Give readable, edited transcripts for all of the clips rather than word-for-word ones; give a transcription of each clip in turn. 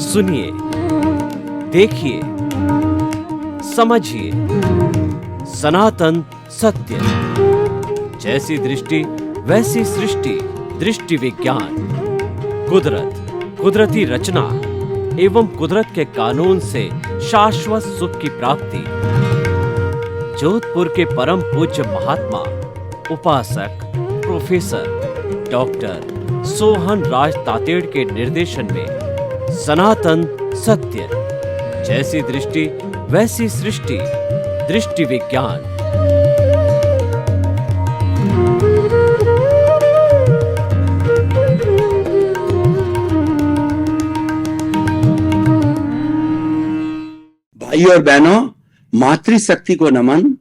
सुनिए, देखिए, समझिए सनातन सत्य। जैसी दृष्टि वैसी सृष्टि, दृष्टि विज्ञान। कुदरत, कुदरती रचना एवं कुदरत के कानून से शाश्वत सुख की प्राप्ति। जोधपुर के परम पूज्य महात्मा उपासक प्रोफेसर डॉक्टर सोहन राज तातेड़ के निर्देशन में सनातन सत्य। जैसी दृष्टि वैसी सृष्टि, दृष्टि विज्ञान। भाई और बहनों, मातृशक्ति को नमन।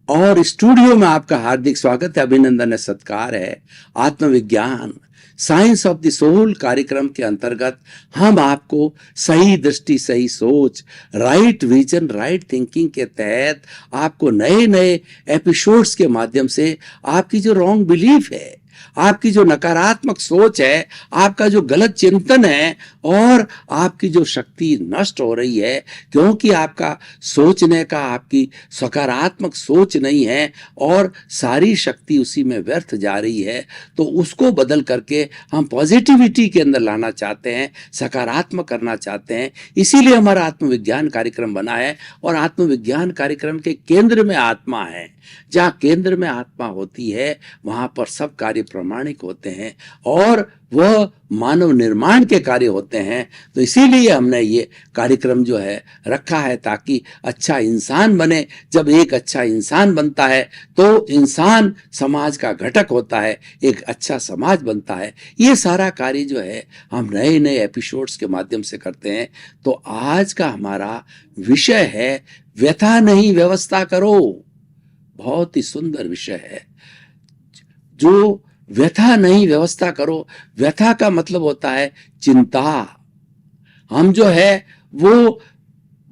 और स्टूडियो में आपका हार्दिक स्वागत है, अभिनंदन है, सत्कार है। आत्मविज्ञान, साइंस ऑफ द सोल कार्यक्रम के अंतर्गत हम आपको सही दृष्टि, सही सोच, राइट विजन, राइट थिंकिंग के तहत आपको नए नए एपिसोड्स के माध्यम से आपकी जो रॉन्ग बिलीफ है, आपकी जो नकारात्मक सोच है, आपका जो गलत चिंतन है और आपकी जो शक्ति नष्ट हो रही है क्योंकि आपका सोचने का, आपकी सकारात्मक सोच नहीं है और सारी शक्ति उसी में व्यर्थ जा रही है, तो उसको बदल करके हम पॉजिटिविटी के अंदर लाना चाहते हैं, सकारात्मक करना चाहते हैं। इसीलिए हमारा आत्मविज्ञान कार्यक्रम बना है और आत्मविज्ञान कार्यक्रम के केंद्र में आत्मा है। जहाँ केंद्र में आत्मा होती है वहां पर सब कार्य प्रामाणिक होते हैं और वह मानव निर्माण के कार्य होते हैं। तो इसीलिए हमने ये कार्यक्रम जो है रखा है ताकि अच्छा इंसान बने। जब एक अच्छा इंसान बनता है तो इंसान समाज का घटक होता है, एक अच्छा समाज बनता है। ये सारा कार्य जो है हम नए नए एपिसोड्स के माध्यम से करते हैं। तो आज का हमारा विषय है व्यथा नहीं व्यवस्था करो। बहुत ही सुंदर विषय है। जो व्यथा नहीं व्यवस्था करो, व्यथा का मतलब होता है चिंता। हम जो है वो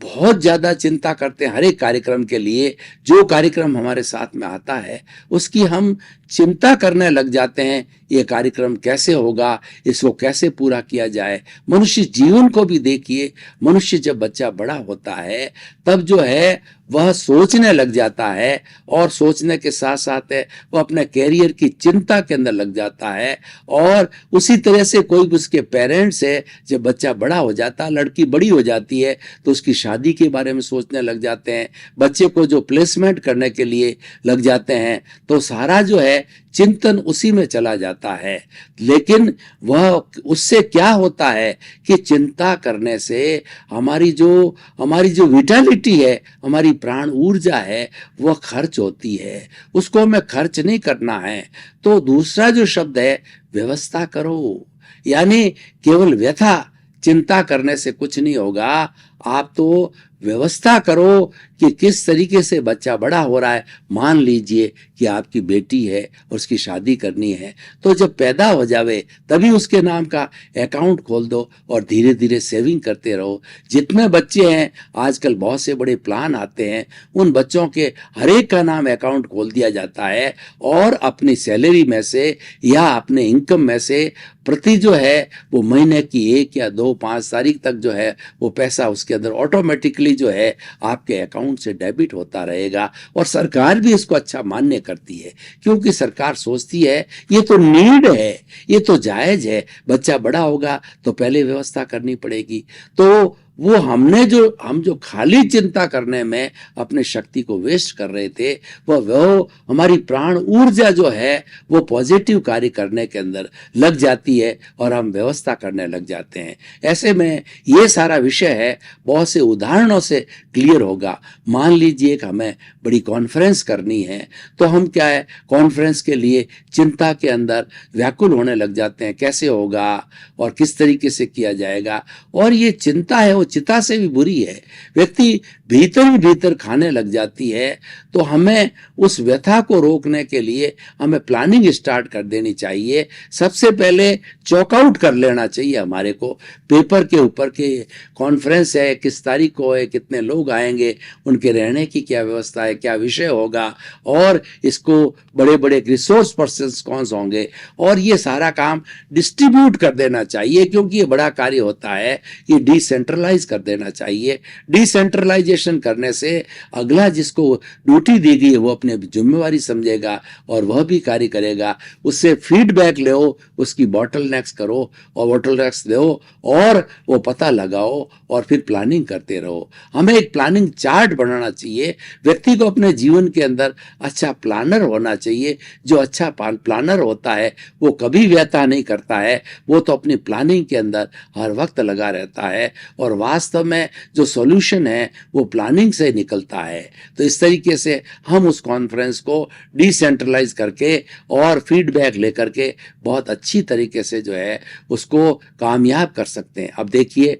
बहुत ज्यादा चिंता करते हैं हर एक कार्यक्रम के लिए। जो कार्यक्रम हमारे साथ में आता है उसकी हम चिंता करने लग जाते हैं, ये कार्यक्रम कैसे होगा, इसको कैसे पूरा किया जाए। मनुष्य जीवन को भी देखिए, मनुष्य जब बच्चा बड़ा होता है तब जो है वह सोचने लग जाता है और सोचने के साथ साथ वह अपने कैरियर की चिंता के अंदर लग जाता है। और उसी तरह से कोई भी उसके पेरेंट्स है, जब बच्चा बड़ा हो जाता है, लड़की बड़ी हो जाती है तो उसकी शादी के बारे में सोचने लग जाते हैं, बच्चे को जो प्लेसमेंट करने के लिए लग जाते हैं, तो सारा जो है चिंतन उसी में चला जाता है। लेकिन वह उससे क्या होता है कि चिंता करने से हमारी जो विटालिटी है, हमारी प्राण ऊर्जा है, वह खर्च होती है। उसको हमें खर्च नहीं करना है। तो दूसरा जो शब्द है व्यवस्था करो, यानी केवल व्यथा चिंता करने से कुछ नहीं होगा। आप तो व्यवस्था करो कि किस तरीके से बच्चा बड़ा हो रहा है। मान लीजिए कि आपकी बेटी है और उसकी शादी करनी है, तो जब पैदा हो जावे तभी उसके नाम का अकाउंट खोल दो और धीरे धीरे सेविंग करते रहो। जितने बच्चे हैं आजकल बहुत से बड़े प्लान आते हैं, उन बच्चों के हर एक का नाम अकाउंट खोल दिया जाता है और अपनी सैलरी में से या अपने इनकम में से प्रति जो है वो महीने की 1 या 2, 5 तारीख तक जो है वो पैसा उसके अंदर ऑटोमेटिकली जो है आपके अकाउंट से डेबिट होता रहेगा। और सरकार भी इसको अच्छा मान्य करती है क्योंकि सरकार सोचती है ये तो नीड है, ये तो जायज है, बच्चा बड़ा होगा तो पहले व्यवस्था करनी पड़ेगी। तो वो हम जो खाली चिंता करने में अपने शक्ति को वेस्ट कर रहे थे, वो हमारी प्राण ऊर्जा जो है वो पॉजिटिव कार्य करने के अंदर लग जाती है और हम व्यवस्था करने लग जाते हैं। ऐसे में ये सारा विषय है, बहुत से उदाहरणों से क्लियर होगा। मान लीजिए कि हमें बड़ी कॉन्फ्रेंस करनी है तो हम क्या है, कॉन्फ्रेंस के लिए चिंता के अंदर व्याकुल होने लग जाते हैं, कैसे होगा और किस तरीके से किया जाएगा। और ये चिंता है वो चिता से भी बुरी है, व्यक्ति भीतर ही भीतर खाने लग जाती है, तो हमें उस व्यथा को रोकने के लिए हमें प्लानिंग स्टार्ट कर देनी चाहिए। सबसे पहले चॉकआउट कर लेना चाहिए हमारे को, पेपर के ऊपर के कॉन्फ्रेंस है, किस तारीख को है, कितने लोग आएंगे, उनके रहने की क्या व्यवस्था है, क्या विषय होगा, और इसको बड़े बड़े रिसोर्स पर्सन्स कौन से होंगे, और ये सारा काम डिस्ट्रीब्यूट कर देना चाहिए, क्योंकि ये बड़ा कार्य होता है, ये डिसेंट्रलाइज कर देना चाहिए। डिसेंट्रलाइजेशन करने से अगला जिसको ड्यूटी दी गई है वो अपने जिम्मेवारी समझेगा और वह भी कार्य करेगा। उससे फीडबैक लो, उसकी बॉटल नेक्स करो और बॉटल नेक्स दो और वो पता लगाओ और फिर प्लानिंग करते रहो। हमें एक प्लानिंग चार्ट बनाना चाहिए। व्यक्ति को अपने जीवन के अंदर अच्छा प्लानर होना चाहिए। जो अच्छा प्लानर होता है वो कभी व्यथा नहीं करता है, वो तो अपनी प्लानिंग के अंदर हर वक्त लगा रहता है और वास्तव में जो सॉल्यूशन है वो प्लानिंग से निकलता है। तो इस तरीके से हम उस कॉन्फ्रेंस को डिसेंट्रलाइज करके और फीडबैक लेकर के बहुत अच्छी तरीके से जो है उसको कामयाब कर सकते हैं। अब देखिए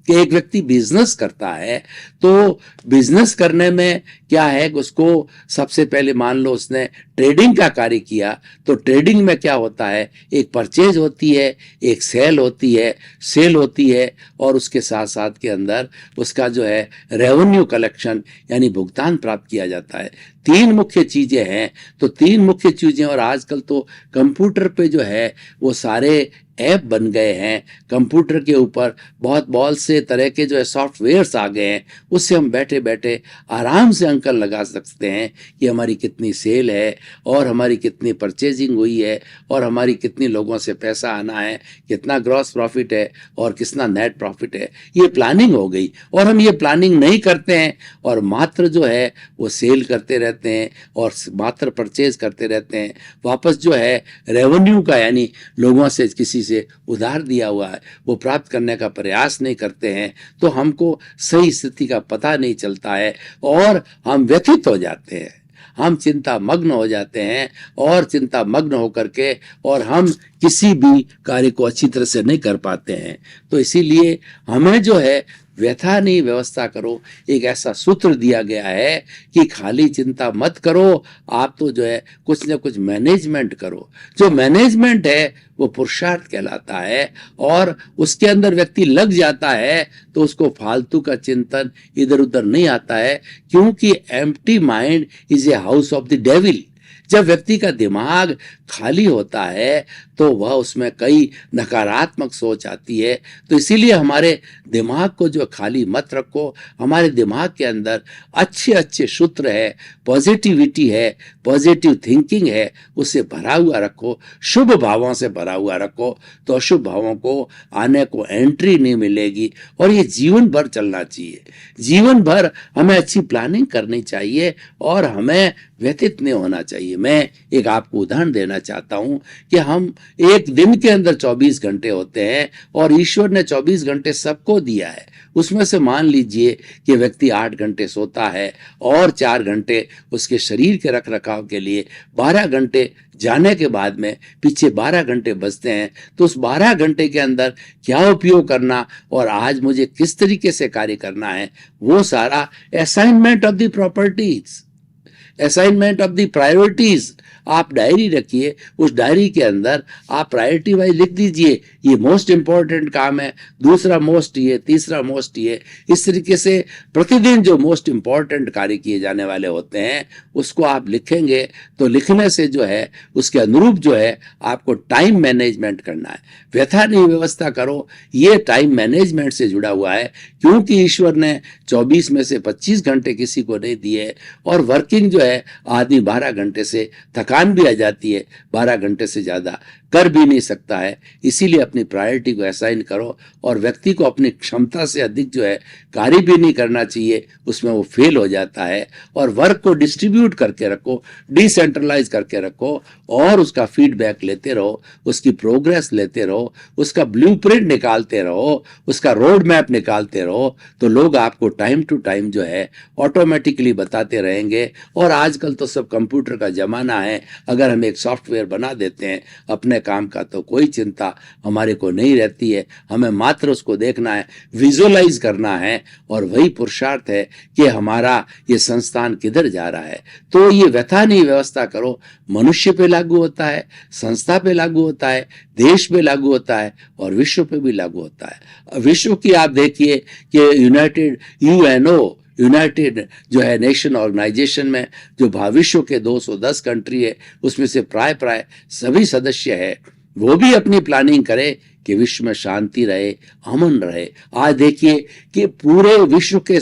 कि एक व्यक्ति बिजनेस करता है, तो बिजनेस करने में क्या है, उसको सबसे पहले मान लो उसने ट्रेडिंग का कार्य किया, तो ट्रेडिंग में क्या होता है, एक परचेज होती है, एक सेल होती है और उसके साथ साथ के अंदर उसका जो है रेवेन्यू कलेक्शन यानी भुगतान प्राप्त किया जाता है। तीन मुख्य चीजें हैं। तो तीन मुख्य चीजें, और आजकल तो कंप्यूटर पे जो है वो सारे ऐप बन गए हैं, कंप्यूटर के ऊपर बहुत से तरह के जो है सॉफ्टवेयर्स आ गए हैं, उससे हम बैठे बैठे आराम से अंकल लगा सकते हैं कि हमारी कितनी सेल है और हमारी कितनी परचेजिंग हुई है और हमारी कितनी लोगों से पैसा आना है, कितना ग्रॉस प्रॉफिट है और कितना नेट प्रॉफिट है। ये प्लानिंग हो गई। और हम ये प्लानिंग नहीं करते हैं और मात्र जो है वो सेल करते रहते हैं और मात्र परचेज करते रहते हैं। वापस जो है रेवेन्यू का यानी लोगों से किसी से उधार दिया हुआ है वो प्राप्त करने का प्रयास नहीं करते हैं, तो हमको सही स्थिति का पता नहीं चलता है और हम व्यथित हो जाते हैं, हम चिंता मग्न हो जाते हैं और चिंता मग्न होकर के और हम किसी भी कार्य को अच्छी तरह से नहीं कर पाते हैं। तो इसीलिए हमें जो है व्यथा नहीं, व्यवस्था करो। एक ऐसा सूत्र दिया गया है कि खाली चिंता मत करो, आप तो जो है कुछ ना कुछ मैनेजमेंट करो। जो मैनेजमेंट है वो पुरुषार्थ कहलाता है और उसके अंदर व्यक्ति लग जाता है तो उसको फालतू का चिंतन इधर उधर नहीं आता है, क्योंकि empty mind is a house of the devil. जब व्यक्ति का दिमाग खाली होता है तो वह उसमें कई नकारात्मक सोच आती है। तो इसीलिए हमारे दिमाग को जो खाली मत रखो, हमारे दिमाग के अंदर अच्छे अच्छे सूत्र है, पॉजिटिविटी है, पॉजिटिव थिंकिंग है, उससे भरा हुआ रखो, शुभ भावों से भरा हुआ रखो, तो अशुभ भावों को आने को एंट्री नहीं मिलेगी। और ये जीवन भर चलना चाहिए। जीवन भर हमें अच्छी प्लानिंग करनी चाहिए और हमें व्यतीत नहीं होना चाहिए। मैं एक आपको उदाहरण देना चाहता हूं कि हम एक दिन के अंदर 24 घंटे होते हैं और ईश्वर ने 24 घंटे सबको दिया है। उसमें से मान लीजिए कि व्यक्ति 8 घंटे सोता है और 4 घंटे उसके शरीर के रख रखाव के लिए, 12 घंटे जाने के बाद में पीछे 12 घंटे बचते हैं। तो उस 12 घंटे के अंदर क्या उपयोग करना और आज मुझे किस तरीके से कार्य करना है, वो सारा assignment of the properties, assignment of the priorities. आप डायरी रखिए, उस डायरी के अंदर आप प्रायोरिटी वाइज लिख दीजिए, ये मोस्ट इंपॉर्टेंट काम है, दूसरा मोस्ट ये, तीसरा मोस्ट ये। इस तरीके से प्रतिदिन जो मोस्ट इंपॉर्टेंट कार्य किए जाने वाले होते हैं उसको आप लिखेंगे तो लिखने से जो है उसके अनुरूप जो है आपको टाइम मैनेजमेंट करना है। व्यथा नहीं, व्यवस्था करो। ये टाइम मैनेजमेंट से जुड़ा हुआ है, क्योंकि ईश्वर ने 24 में से 25 घंटे किसी को नहीं दिए और वर्किंग जो है आदमी 12 घंटे से थकान भी आ जाती है, 12 घंटे से ज्यादा कर भी नहीं सकता है। इसीलिए अपनी प्रायोरिटी को असाइन करो और व्यक्ति को अपनी क्षमता से अधिक जो है कार्य भी नहीं करना चाहिए, उसमें वो फेल हो जाता है। और वर्क को डिस्ट्रीब्यूट करके रखो, डिसेंट्रलाइज करके रखो और उसका फीडबैक लेते रहो, उसकी प्रोग्रेस लेते रहो, उसका ब्लूप्रिंट निकालते रहो, उसका रोड मैप निकालते रहो, तो लोग आपको टाइम टू टाइम जो है ऑटोमेटिकली बताते रहेंगे। और आजकल तो सब कंप्यूटर का जमाना है, अगर हम एक सॉफ्टवेयर बना देते हैं अपने काम का तो कोई चिंता हमारे को नहीं रहती है, हमें मात्र उसको देखना है, विजुअलाइज करना है, और वही पुरुषार्थ है कि हमारा ये संस्थान किधर जा रहा है। तो ये व्यथा नहीं व्यवस्था करो, मनुष्य पे लागू होता है, संस्था पे लागू होता है, देश पे लागू होता है और विश्व पे भी लागू होता है। विश्व की आप देखिए कि यूनाइटेड जो है नेशन ऑर्गेनाइजेशन में जो विश्व के 210 कंट्री है, उसमें से प्राय सभी सदस्य है, वो भी अपनी प्लानिंग करे कि विश्व में शांति रहे, अमन रहे। आज देखिए कि पूरे विश्व के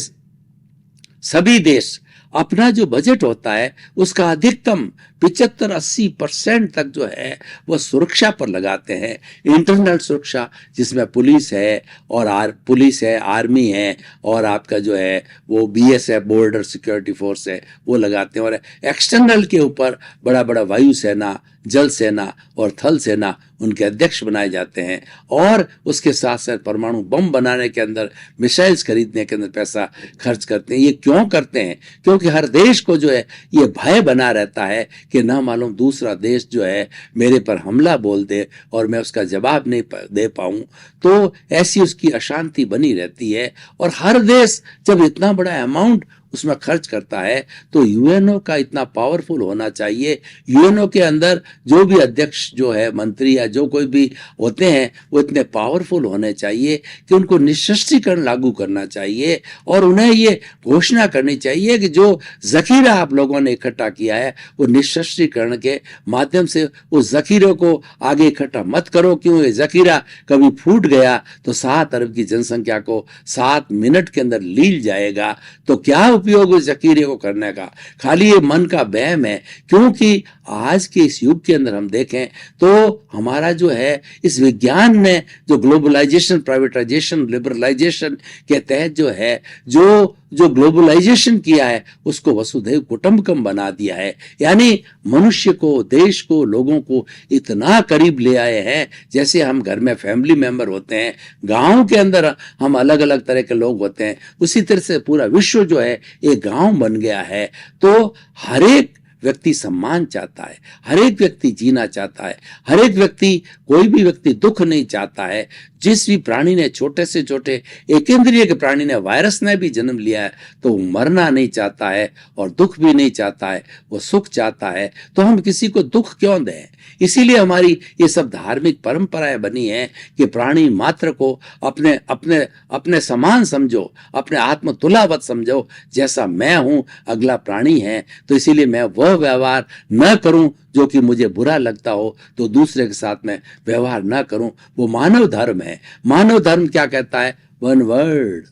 सभी देश अपना जो बजट होता है उसका अधिकतम 75-80% तक जो है वो सुरक्षा पर लगाते हैं। इंटरनल सुरक्षा जिसमें पुलिस है और पुलिस है, आर्मी है, और आपका जो है वो BSF बॉर्डर सिक्योरिटी फोर्स है, वो लगाते हैं। और एक्सटर्नल के ऊपर बड़ा बड़ा वायुसेना, जल सेना और थल सेना उनके अध्यक्ष बनाए जाते हैं। और उसके साथ साथ परमाणु बम बनाने के अंदर, मिसाइल्स खरीदने के अंदर पैसा खर्च करते हैं। ये क्यों करते हैं? क्योंकि हर देश को जो है ये भय बना रहता है कि ना मालूम दूसरा देश जो है मेरे पर हमला बोल दे और मैं उसका जवाब नहीं दे पाऊं, तो ऐसी उसकी अशांति बनी रहती है। और हर देश जब इतना बड़ा अमाउंट उसमें खर्च करता है तो यूएनओ का इतना पावरफुल होना चाहिए। यूएनओ के अंदर जो भी अध्यक्ष जो है, मंत्री या जो कोई भी होते हैं, वो इतने पावरफुल होने चाहिए कि उनको निःशस्त्रीकरण लागू करना चाहिए और उन्हें ये घोषणा करनी चाहिए कि जो जखीरा आप लोगों ने इकट्ठा किया है वो निःशस्त्रीकरण के माध्यम से उस जखीरे को आगे इकट्ठा मत करो। क्यों? ये जखीरा कभी फूट गया तो 7 अरब की जनसंख्या को 7 मिनट के अंदर लील जाएगा। तो क्या उपयोग उस जखीरे को करने का? खाली ये मन का वहम है। क्योंकि आज के इस युग के अंदर हम देखें तो हमारा जो है इस विज्ञान ने जो ग्लोबलाइजेशन, प्राइवेटाइजेशन, लिबरलाइजेशन के तहत जो है जो ग्लोबलाइजेशन किया है उसको वसुधैव कुटुंबकम बना दिया है। यानी मनुष्य को, देश को, लोगों को इतना करीब ले आए हैं जैसे हम घर में फैमिली मेंबर होते हैं, गांव के अंदर हम अलग अलग तरह के लोग होते हैं, उसी तरह से पूरा विश्व जो है एक गांव बन गया है। तो हर एक व्यक्ति सम्मान चाहता है, हर एक व्यक्ति जीना चाहता है, हर एक व्यक्ति, कोई भी व्यक्ति दुख नहीं चाहता है। जिस भी प्राणी ने, छोटे से छोटे एकेंद्रिय के प्राणी ने, वायरस ने भी जन्म लिया है तो वो मरना नहीं चाहता है और दुख भी नहीं चाहता है, वो सुख चाहता है। तो हम किसी को दुख क्यों दें? इसीलिए हमारी ये सब धार्मिक परंपराएं बनी हैं कि प्राणी मात्र को अपने अपने अपने समान समझो, अपने आत्म तुलावत समझो। जैसा मैं हूं अगला प्राणी है, तो इसीलिए मैं वह व्यवहार न करूं जो कि मुझे बुरा लगता हो, तो दूसरे के साथ में व्यवहार न करूं। वो मानव धर्म है। मानव धर्म क्या कहता है? 1 world,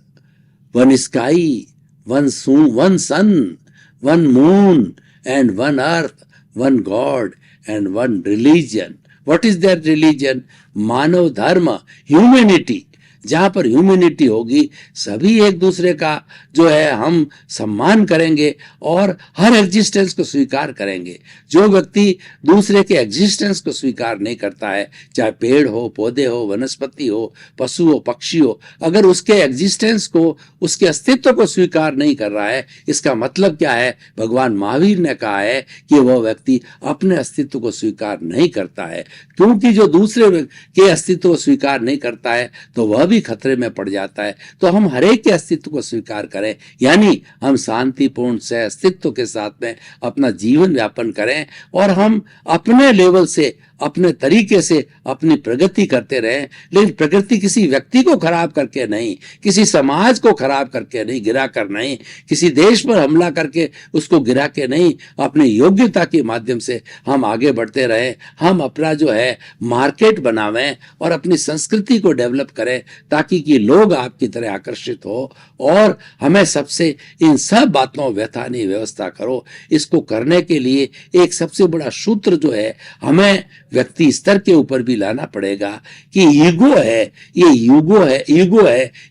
1 sky, 1 sun, 1 moon and 1 earth, 1 god and 1 religion. What is that religion? मानव धर्म, ह्यूमैनिटी। जहां पर ह्यूमैनिटी होगी, सभी एक दूसरे का जो है हम सम्मान करेंगे और हर एग्जिस्टेंस को स्वीकार करेंगे। जो व्यक्ति दूसरे के एग्जिस्टेंस को स्वीकार नहीं करता है, चाहे पेड़ हो, पौधे हो, वनस्पति हो, पशु हो, पक्षी हो, अगर उसके एग्जिस्टेंस को, उसके अस्तित्व को स्वीकार नहीं कर रहा है, इसका मतलब क्या है? भगवान महावीर ने कहा है कि वह व्यक्ति अपने अस्तित्व को स्वीकार नहीं करता है। क्योंकि जो दूसरे के अस्तित्व को स्वीकार नहीं करता है तो वह भी खतरे में पड़ जाता है। तो हम हर एक के अस्तित्व को स्वीकार करें, यानी हम शांतिपूर्ण से अस्तित्व के साथ में अपना जीवन यापन करें और हम अपने लेवल से, अपने तरीके से अपनी प्रगति करते रहें। लेकिन प्रगति किसी व्यक्ति को खराब करके नहीं, किसी समाज को खराब करके नहीं, गिरा कर नहीं, किसी देश पर हमला करके उसको गिरा के नहीं, अपनी योग्यता के माध्यम से हम आगे बढ़ते रहें। हम अपना जो है मार्केट बनावें और अपनी संस्कृति को डेवलप करें ताकि कि लोग आपकी तरह आकर्षित हो। और हमें सबसे इन सब बातों व्यथा नहीं व्यवस्था करो। इसको करने के लिए एक सबसे बड़ा सूत्र जो है हमें व्यक्ति स्तर के ऊपर भी लाना पड़ेगा कि ईगो है,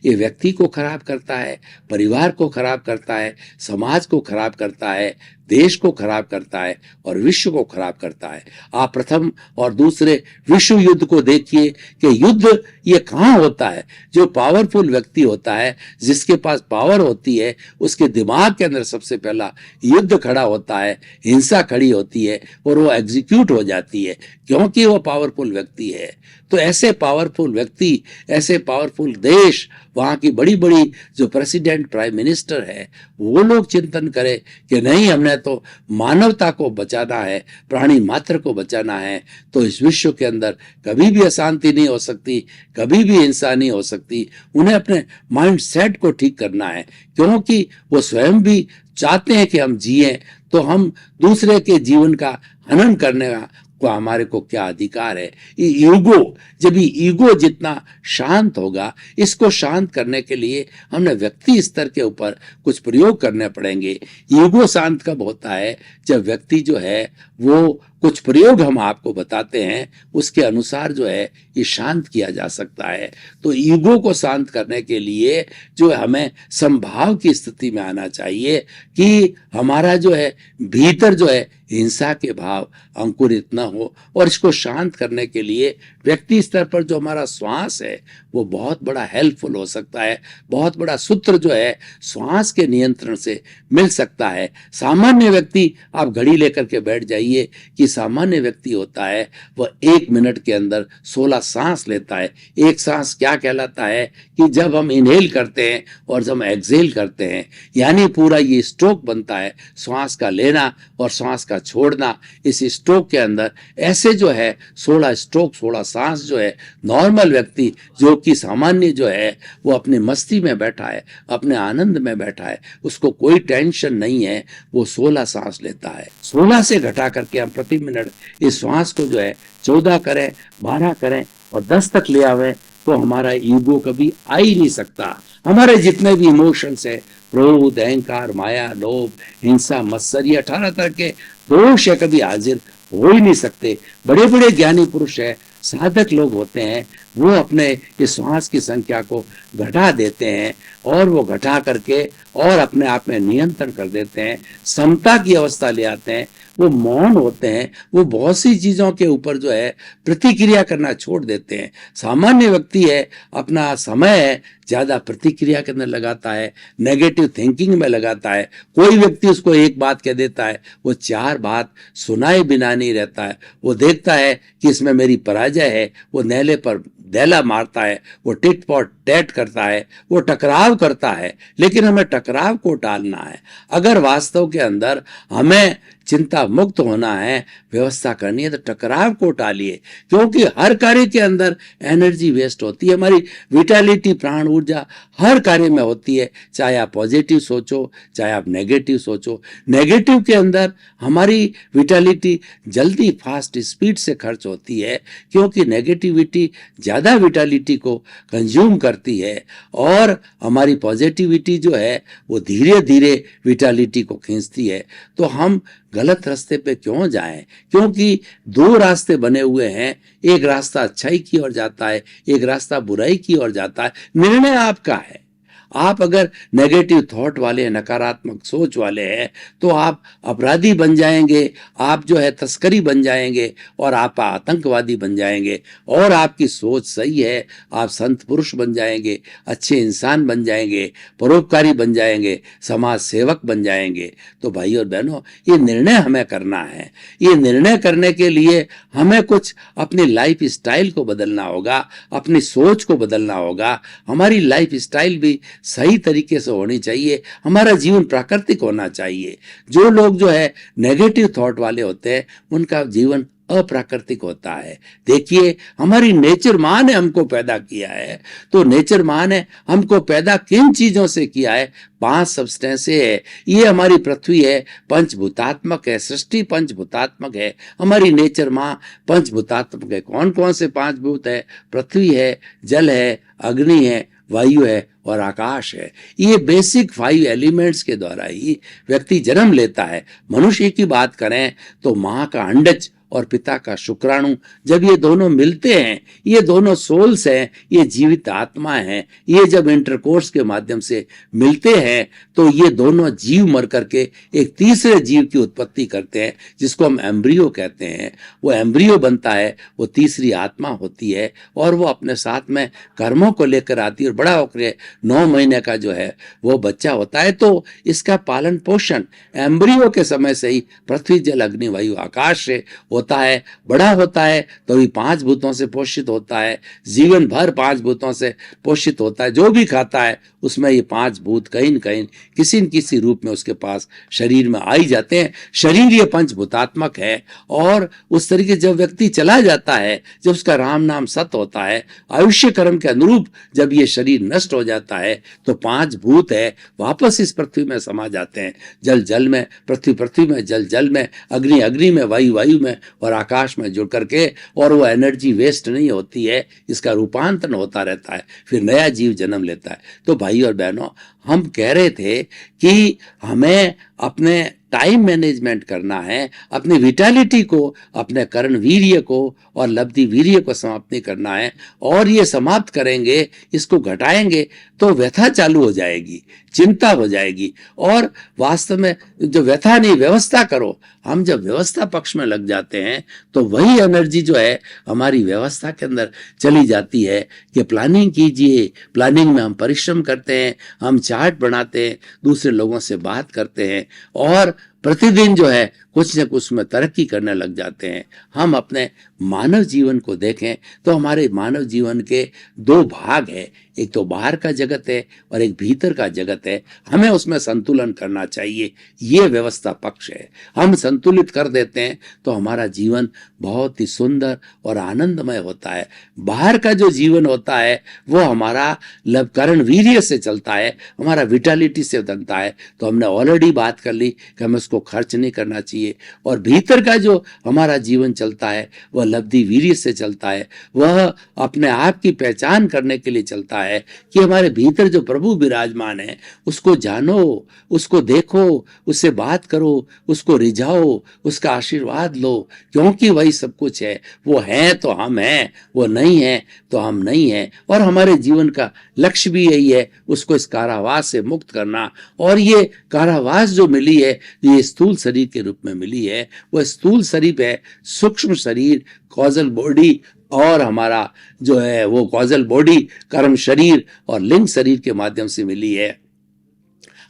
ये व्यक्ति को खराब करता है, परिवार को खराब करता है, समाज को खराब करता है, देश को खराब करता है और विश्व को खराब करता है। आप प्रथम और दूसरे विश्व युद्ध को देखिए कि युद्ध ये कहाँ होता है। जो पावरफुल व्यक्ति होता है, जिसके पास पावर होती है, उसके दिमाग के अंदर सबसे पहला युद्ध खड़ा होता है, हिंसा खड़ी होती है और वो एग्जीक्यूट हो जाती है, क्योंकि वो पावरफुल व्यक्ति है। तो ऐसे पावरफुल व्यक्ति, ऐसे पावरफुल देश, वहाँ की बड़ी बड़ी जो प्रेसिडेंट, प्राइम मिनिस्टर है, वो लोग चिंतन करें कि नहीं, हमने तो मानवता को बचाना है, प्राणी मात्र को बचाना है, तो इस विश्व के अंदर कभी भी अशांति नहीं हो सकती, कभी भी हिंसा नहीं हो सकती। उन्हें अपने माइंड सेट को ठीक करना है, क्योंकि वो स्वयं भी चाहते हैं कि हम जिएं, तो हम दूसरे के जीवन का हनन करने को हमारे को क्या अधिकार है। ये ईगो, जब ये ईगो जितना शांत होगा, इसको शांत करने के लिए हमने व्यक्ति स्तर के ऊपर कुछ प्रयोग करने पड़ेंगे। ईगो शांत कब होता है? जब व्यक्ति जो है वो कुछ प्रयोग हम आपको बताते हैं, उसके अनुसार जो है ये शांत किया जा सकता है। तो ईगो को शांत करने के लिए जो हमें समभाव की स्थिति में आना चाहिए कि हमारा जो है भीतर जो है हिंसा के भाव अंकुरित न हो। और इसको शांत करने के लिए व्यक्ति स्तर पर जो हमारा श्वास है वो बहुत बड़ा हेल्पफुल हो सकता है। बहुत बड़ा सूत्र जो है श्वास के नियंत्रण से मिल सकता है। सामान्य व्यक्ति, आप घड़ी लेकर के बैठ जाइए कि सामान्य व्यक्ति होता है वह 1 मिनट के अंदर 16 सांस लेता है। एक सांस क्या कहलाता है कि जब हम इनहेल करते हैं और जब हम एक्सहेल करते हैं, यानी पूरा ये स्ट्रोक बनता है, श्वास का लेना और श्वास का छोड़ना। इस स्ट्रोक के अंदर ऐसे जो है 16 स्ट्रोक, 16 सांस जो है नॉर्मल व्यक्ति, जो कि सामान्य जो है वो अपनी मस्ती में बैठा है, अपने आनंद में बैठा है, उसको कोई टेंशन नहीं है, वो 16 सांस लेता है। 16 से घटा करके हम प्रति मिनट इस श्वास को जो है 14 करें, 12 करें और 10 तक ले आवे, तो हमारा ईगो कभी आ ही नहीं सकता। हमारे जितने भी इमोशंस है, क्रोध, अहंकार, माया, लोभ, हिंसा, मत्सर, ये 18 तरह के दोष है, कभी हाजिर हो ही नहीं सकते। बड़े बड़े ज्ञानी पुरुष है, साधक लोग होते हैं, वो अपने इस श्वास की संख्या को घटा देते हैं और वो घटा करके और अपने आप में नियंत्रण कर देते हैं, समता की अवस्था ले आते हैं। वो मौन होते हैं, वो बहुत सी चीजों के ऊपर जो है प्रतिक्रिया करना छोड़ देते हैं। सामान्य व्यक्ति है, अपना समय है ज्यादा प्रतिक्रिया के अंदर लगाता है, नेगेटिव थिंकिंग में लगाता है। कोई व्यक्ति उसको एक बात कह देता है, वो 4 बात सुनाए बिना नहीं रहता है। वो देखता है कि इसमें मेरी पराजय है, वो नेले पर दैला मारता है, वो टिट फॉर टैट करता है, वो टकराव करता है। लेकिन हमें टकराव को टालना है। अगर वास्तव के अंदर हमें चिंता मुक्त होना है, व्यवस्था करनी है, तो टकराव को टालिए, क्योंकि हर कार्य के अंदर एनर्जी वेस्ट होती है। हमारी विटालिटी, प्राण ऊर्जा हर कार्य में होती है, चाहे आप पॉजिटिव सोचो, चाहे आप नेगेटिव सोचो। नेगेटिव के अंदर हमारी विटालिटी जल्दी, फास्ट, स्पीड से खर्च होती है, क्योंकि नेगेटिविटी ज़्यादा विटालिटी को कंज्यूम करती है और हमारी पॉजिटिविटी जो है वो धीरे धीरे विटालिटी को खींचती है। तो हम गलत रास्ते पे क्यों जाएं? क्योंकि 2 रास्ते बने हुए हैं, एक रास्ता अच्छाई की ओर जाता है, एक रास्ता बुराई की ओर जाता है। निर्णय आपका है। आप अगर नेगेटिव थॉट वाले हैं, नकारात्मक सोच वाले हैं, तो आप अपराधी बन जाएंगे, आप जो है तस्करी बन जाएंगे और आप आतंकवादी बन जाएंगे। और आपकी सोच सही है, आप संत पुरुष बन जाएंगे, अच्छे इंसान बन जाएंगे, परोपकारी बन जाएंगे, समाज सेवक बन जाएंगे। तो भाई और बहनों, ये निर्णय हमें करना है। ये निर्णय करने के लिए हमें कुछ अपनी लाइफ स्टाइल को बदलना होगा, अपनी सोच को बदलना होगा। हमारी लाइफ स्टाइल भी सही तरीके से होनी चाहिए, हमारा जीवन प्राकृतिक होना चाहिए। जो लोग जो है नेगेटिव थॉट वाले होते हैं, उनका जीवन अप्राकृतिक होता है। देखिए, हमारी नेचर माँ ने हमको पैदा किया है, तो नेचर माँ ने हमको पैदा किन चीजों से किया है? 5 सब्सटेंस है। ये हमारी पृथ्वी है, पंचभूतात्मक है, सृष्टि पंचभूतात्मक है। हमारी नेचर माँ पंचभूतात्मक है। कौन कौन से 5 भूत है? पृथ्वी है, जल है, अग्नि है, वायु है और आकाश है। ये बेसिक 5 एलिमेंट्स के द्वारा ही व्यक्ति जन्म लेता है। मनुष्य की बात करें तो माँ का अंडज और पिता का शुक्राणु, जब ये दोनों मिलते हैं, ये दोनों सोल्स हैं, ये जीवित आत्मा हैं, ये जब इंटरकोर्स के माध्यम से मिलते हैं तो ये दोनों जीव मर करके एक तीसरे जीव की उत्पत्ति करते हैं, जिसको हम एम्ब्रियो कहते हैं। वो एम्ब्रियो बनता है, वो तीसरी आत्मा होती है और वो अपने साथ में कर्मों को लेकर आती है और बड़ा होकर 9 महीने का जो है वो बच्चा होता है। तो इसका पालन पोषण एम्ब्रियो के समय से ही पृथ्वी जल अग्नि वायु आकाश से होता है। बड़ा होता है तो भी 5 भूतों से पोषित होता है, जीवन भर 5 भूतों से पोषित होता है। जो भी खाता है उसमें ये 5 भूत कहीं न कहीं किसी न किसी रूप में उसके पास शरीर में आ ही जाते हैं। शरीर ये पंचभूतात्मक है और उस तरीके जब व्यक्ति चला जाता है, जब उसका राम नाम सत्य होता है, आयुष्य कर्म के अनुरूप जब ये शरीर नष्ट हो जाता है तो 5 भूत है वापस इस पृथ्वी में समा जाते हैं। जल जल में, पृथ्वी पृथ्वी में, जल जल में, अग्नि अग्नि में, वायु वायु में और आकाश में जुड़ करके, और वो एनर्जी वेस्ट नहीं होती है, इसका रूपांतरण होता रहता है, फिर नया जीव जन्म लेता है। तो भाई और बहनों, हम कह रहे थे कि हमें अपने टाइम मैनेजमेंट करना है, अपनी विटालिटी को, अपने कर्ण वीर्य को और लब्धि वीर्य को समाप्त नहीं करना है। और ये समाप्त करेंगे, इसको घटाएंगे तो व्यथा चालू हो जाएगी, चिंता हो जाएगी। और वास्तव में जो व्यथा नहीं, व्यवस्था करो। हम जब व्यवस्था पक्ष में लग जाते हैं तो वही एनर्जी जो है हमारी व्यवस्था के अंदर चली जाती है कि प्लानिंग कीजिए। प्लानिंग में हम परिश्रम करते हैं, हम चार्ट बनाते हैं, दूसरे लोगों से बात करते हैं और प्रतिदिन जो है कुछ न कुछ में तरक्की करने लग जाते हैं। हम अपने मानव जीवन को देखें तो हमारे मानव जीवन के 2 भाग है, एक तो बाहर का जगत है और एक भीतर का जगत है। हमें उसमें संतुलन करना चाहिए, ये व्यवस्था पक्ष है। हम संतुलित कर देते हैं तो हमारा जीवन बहुत ही सुंदर और आनंदमय होता है। बाहर का जो जीवन होता है वो हमारा कर्ण वीर्य से चलता है, हमारा विटालिटी से बनता है। तो हमने ऑलरेडी बात कर ली कि हमें उसको खर्च नहीं करना चाहिए। और भीतर का जो हमारा जीवन चलता है वह लब्धि वीर्य से चलता है, वह अपने आप की पहचान करने के लिए चलता है कि हमारे भीतर जो प्रभु विराजमान है उसको जानो, उसको देखो, उससे बात करो, उसको रिझाओ, उसका आशीर्वाद लो, क्योंकि वही सब कुछ है। वो है तो हम हैं, वो नहीं है तो हम नहीं हैं। और हमारे जीवन का लक्ष्य भी यही है, उसको इस कारावास से मुक्त करना। और ये कारावास जो मिली है, ये स्थूल शरीर के रूप में मिली है, वह स्थूल शरीर है, सूक्ष्म शरीर, कॉजल बॉडी, और हमारा जो है वो कॉजल बॉडी, कर्म शरीर और लिंग शरीर के माध्यम से मिली है।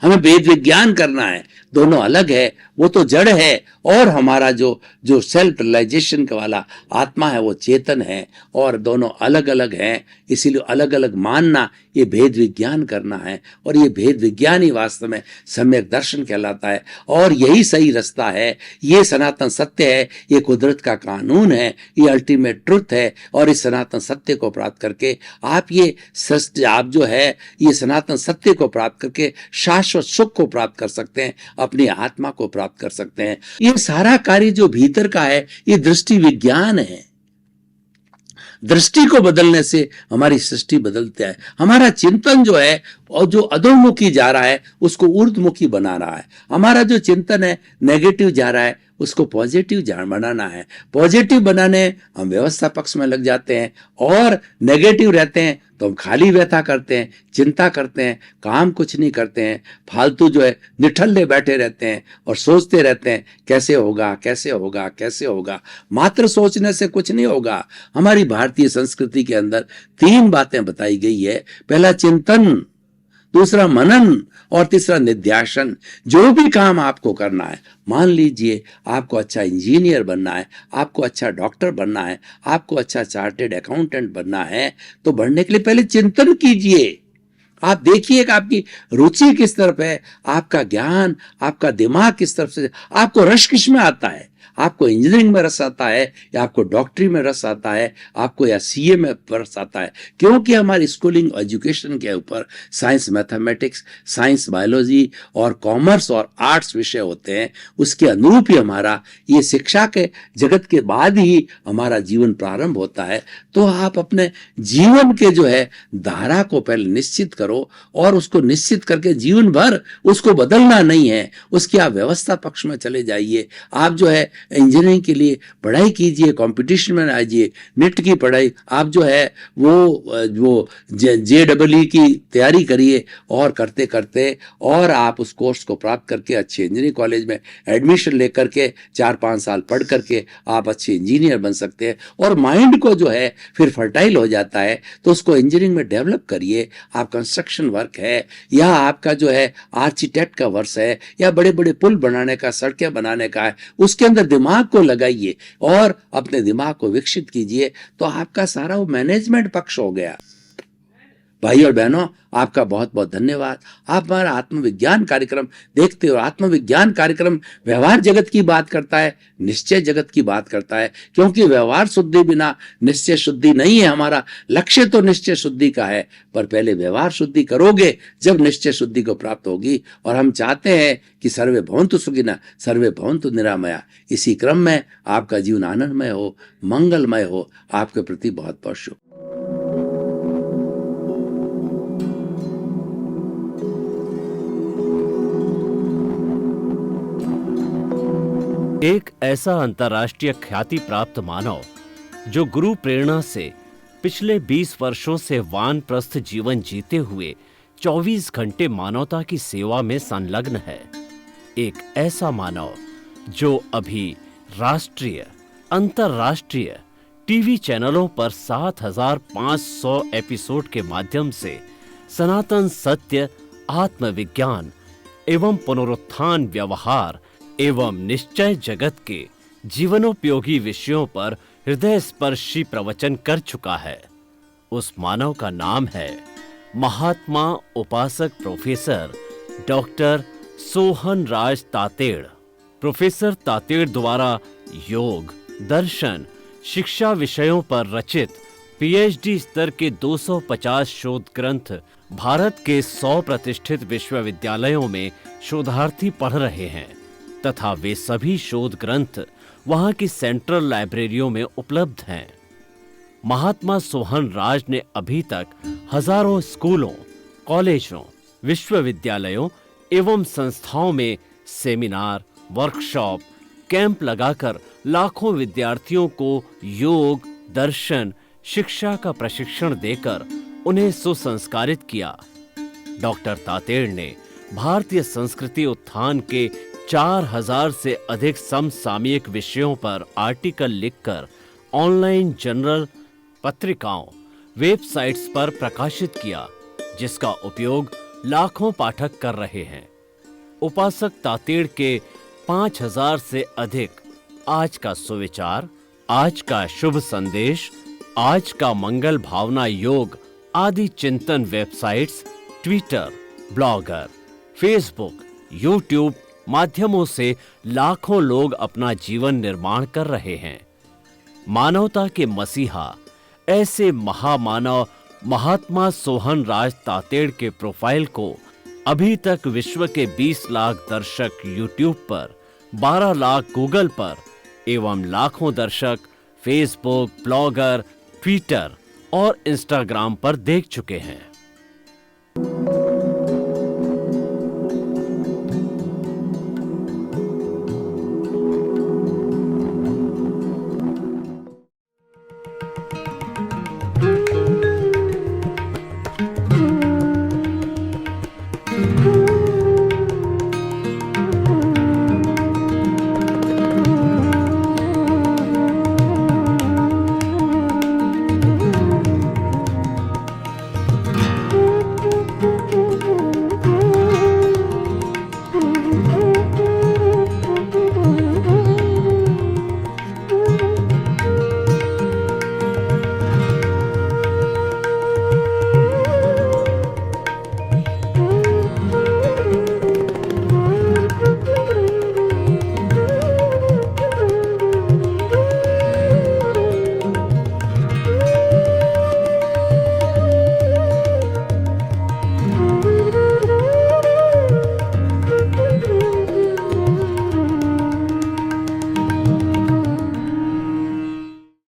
हमें वेद विज्ञान करना है, दोनों अलग है, वो तो जड़ है और हमारा जो सेल्फ रियलाइजेशन का वाला आत्मा है वो चेतन है, और दोनों अलग अलग हैं। इसीलिए अलग अलग मानना, ये भेद विज्ञान करना है। और ये भेद विज्ञान ही वास्तव में सम्यक दर्शन कहलाता है और यही सही रास्ता है। ये सनातन सत्य है, ये कुदरत का कानून है, ये अल्टीमेट ट्रुथ है। और इस सनातन सत्य को प्राप्त करके आप जो है ये सनातन सत्य को प्राप्त करके शाश्वत सुख को प्राप्त कर सकते हैं, अपनी आत्मा को प्राप्त कर सकते हैं। ये सारा कार्य जो भीतर का है ये दृष्टि विज्ञान है। दृष्टि को बदलने से हमारी सृष्टि बदलती है। हमारा चिंतन जो है और जो अधोमुखी जा रहा है उसको ऊर्ध्वमुखी बना रहा है। हमारा जो चिंतन है नेगेटिव जा रहा है उसको पॉजिटिव बनाना है। पॉजिटिव बनाने हम व्यवस्था पक्ष में लग जाते हैं और नेगेटिव रहते हैं तो हम खाली व्यथा करते हैं, चिंता करते हैं, काम कुछ नहीं करते हैं, फालतू जो है निठल्ले बैठे रहते हैं और सोचते रहते हैं कैसे होगा कैसे होगा कैसे होगा। मात्र सोचने से कुछ नहीं होगा। हमारी भारतीय संस्कृति के अंदर 3 बातें बताई गई है। पहला चिंतन, दूसरा मनन और तीसरा निध्यासन। जो भी काम आपको करना है, मान लीजिए आपको अच्छा इंजीनियर बनना है, आपको अच्छा डॉक्टर बनना है, आपको अच्छा चार्टेड अकाउंटेंट बनना है, तो बनने के लिए पहले चिंतन कीजिए। आप देखिए कि आपकी रुचि किस तरफ है, आपका ज्ञान, आपका दिमाग किस तरफ से, आपको रस किस में आता है। आपको इंजीनियरिंग में रस आता है या आपको डॉक्टरी में रस आता है, आपको या सीए में रस आता है। क्योंकि हमारी स्कूलिंग एजुकेशन के ऊपर साइंस मैथमेटिक्स, साइंस बायोलॉजी और कॉमर्स और आर्ट्स विषय होते हैं। उसके अनुरूप ही हमारा ये शिक्षा के जगत के बाद ही हमारा जीवन प्रारंभ होता है। तो आप अपने जीवन के जो है धारा को पहले निश्चित करो और उसको निश्चित करके जीवन भर उसको बदलना नहीं है, उसकी आप व्यवस्था पक्ष में चले जाइए। आप जो है इंजीनियरिंग के लिए पढ़ाई कीजिए, कंपटीशन में आइए, नेट की पढ़ाई आप जो है वो JEE की तैयारी करिए, और करते करते और आप उस कोर्स को प्राप्त करके अच्छे इंजीनियरिंग कॉलेज में एडमिशन लेकर के 4-5 साल पढ़ करके आप अच्छे इंजीनियर बन सकते हैं। और माइंड को जो है फिर फर्टाइल हो जाता है, तो उसको इंजीनियरिंग में डेवलप करिए। आप कंस्ट्रक्शन वर्क है, या आपका जो है आर्किटेक्ट का वर्क है, या बड़े बड़े पुल बनाने का, सड़कें बनाने का है, उसके अंदर दिमाग को लगाइए और अपने दिमाग को विकसित कीजिए, तो आपका सारा वो मैनेजमेंट पक्ष हो गया। भाई और बहनों, आपका बहुत बहुत धन्यवाद। आप हमारा आत्मविज्ञान कार्यक्रम देखते हो। आत्मविज्ञान कार्यक्रम व्यवहार जगत की बात करता है, निश्चय जगत की बात करता है, क्योंकि व्यवहार शुद्धि बिना निश्चय शुद्धि नहीं है। हमारा लक्ष्य तो निश्चय शुद्धि का है, पर पहले व्यवहार शुद्धि करोगे जब निश्चय शुद्धि को प्राप्त होगी। और हम चाहते हैं कि सर्वे भवन्तु सुखिनः, सर्वे भवन्तु निरामया। इसी क्रम में आपका जीवन आनंदमय हो, मंगलमय हो। आपके प्रति बहुत बहुत शुभ। एक ऐसा अंतर्राष्ट्रीय ख्याति प्राप्त मानव जो गुरु प्रेरणा से पिछले 20 वर्षों से वानप्रस्थ जीवन जीते हुए 24 घंटे मानवता की सेवा में संलग्न है। एक ऐसा मानव जो अभी राष्ट्रीय, अंतर्राष्ट्रीय टीवी चैनलों पर 7,500 एपिसोड के माध्यम से सनातन सत्य, आत्मविज्ञान एवं पुनरुत्थान, व्यवहार एवं निश्चय जगत के जीवनोपयोगी विषयों पर हृदय स्पर्शी प्रवचन कर चुका है। उस मानव का नाम है महात्मा उपासक प्रोफेसर डॉक्टर सोहन राज तातेड़। प्रोफेसर तातेड़ द्वारा योग, दर्शन, शिक्षा विषयों पर रचित PhD स्तर के 250 शोध ग्रंथ भारत के 100 प्रतिष्ठित विश्वविद्यालयों में शोधार्थी पढ़ रहे हैं, तथा वे सभी शोध ग्रंथ वहां की सेंट्रल लाइब्रेरियों में उपलब्ध हैं। महात्मा सोहन राज ने अभी तक हजारों स्कूलों, कॉलेजों, विश्वविद्यालयों एवं संस्थाओं में सेमिनार, वर्कशॉप, कैंप लगाकर लाखों विद्यार्थियों को योग, दर्शन, शिक्षा का प्रशिक्षण देकर उन्हें सुसंस्कारित किया। डॉक्टर तातेड़ ने भारतीय संस्कृति उत्थान के 4000 से अधिक समसामयिक विषयों पर आर्टिकल लिखकर ऑनलाइन जर्नल, पत्रिकाओं, वेबसाइट्स पर प्रकाशित किया, जिसका उपयोग लाखों पाठक कर रहे हैं। उपासक तातेड़ के 5000 से अधिक आज का सुविचार, आज का शुभ संदेश, आज का मंगल भावना योग आदि चिंतन websites, Twitter, blogger, Facebook, YouTube माध्यमों से लाखों लोग अपना जीवन निर्माण कर रहे हैं। मानवता के मसीहा ऐसे महामानव महात्मा सोहन राज तातेड़ के प्रोफाइल को अभी तक विश्व के 20 लाख दर्शक यूट्यूब पर, 12 लाख गूगल पर एवं लाखों दर्शक फेसबुक, ब्लॉगर, ट्विटर और इंस्टाग्राम पर देख चुके हैं।